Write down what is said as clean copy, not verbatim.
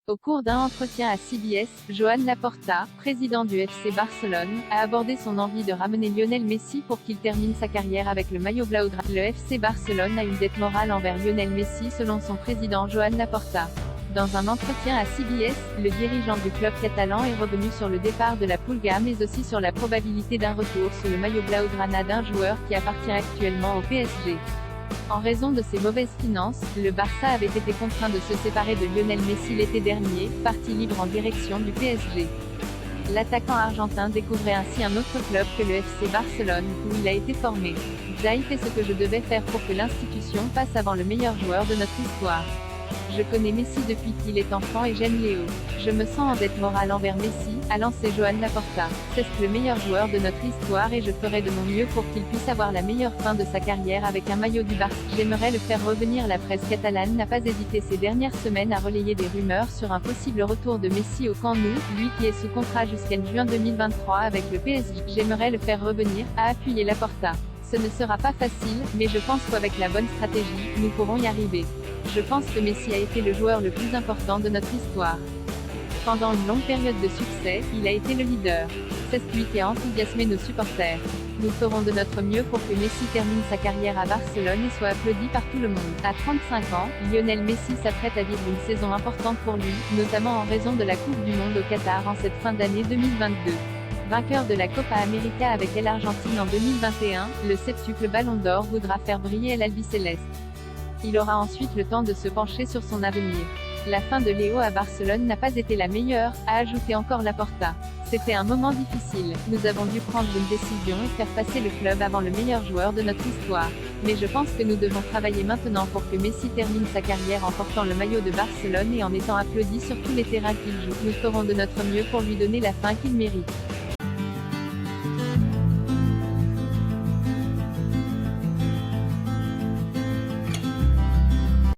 Au cours d'un entretien à CBS, Joan Laporta, président du FC Barcelone, a abordé son envie de ramener Lionel Messi pour qu'il termine sa carrière avec le maillot blaugrana. Le FC Barcelone a une dette morale envers Lionel Messi selon son président Joan Laporta. Dans un entretien à CBS, le dirigeant du club catalan est revenu sur le départ de la Pulga mais aussi sur la probabilité d'un retour sous le maillot blaugrana d'un joueur qui appartient actuellement au PSG. En raison de ses mauvaises finances, le Barça avait été contraint de se séparer de Lionel Messi l'été dernier, parti libre en direction du PSG. L'attaquant argentin découvrait ainsi un autre club que le FC Barcelone, où il a été formé. J'ai fait ce que je devais faire pour que l'institution passe avant le meilleur joueur de notre histoire. Je connais Messi depuis qu'il est enfant et j'aime Léo. Je me sens en dette morale envers Messi, a lancé Joan Laporta. C'est le meilleur joueur de notre histoire et je ferai de mon mieux pour qu'il puisse avoir la meilleure fin de sa carrière avec un maillot du Barça. J'aimerais le faire revenir. La presse catalane n'a pas hésité ces dernières semaines à relayer des rumeurs sur un possible retour de Messi au Camp Nou, lui qui est sous contrat jusqu'à juin 2023 avec le PSG. J'aimerais le faire revenir, a appuyé Laporta. Ce ne sera pas facile, mais je pense qu'avec la bonne stratégie, nous pourrons y arriver. Je pense que Messi a été le joueur le plus important de notre histoire. Pendant une longue période de succès, il a été le leader. C'est lui qui a enthousiasmé nos supporters. Nous ferons de notre mieux pour que Messi termine sa carrière à Barcelone et soit applaudi par tout le monde. À 35 ans, Lionel Messi s'apprête à vivre une saison importante pour lui, notamment en raison de la Coupe du Monde au Qatar en cette fin d'année 2022. Vainqueur de la Copa América avec l'Argentine en 2021, le septuple Ballon d'Or voudra faire briller l'albiceleste. Il aura ensuite le temps de se pencher sur son avenir. La fin de Léo à Barcelone n'a pas été la meilleure, a ajouté encore Laporta. C'était un moment difficile, nous avons dû prendre une décision et faire passer le club avant le meilleur joueur de notre histoire. Mais je pense que nous devons travailler maintenant pour que Messi termine sa carrière en portant le maillot de Barcelone et en étant applaudi sur tous les terrains qu'il joue. Nous ferons de notre mieux pour lui donner la fin qu'il mérite.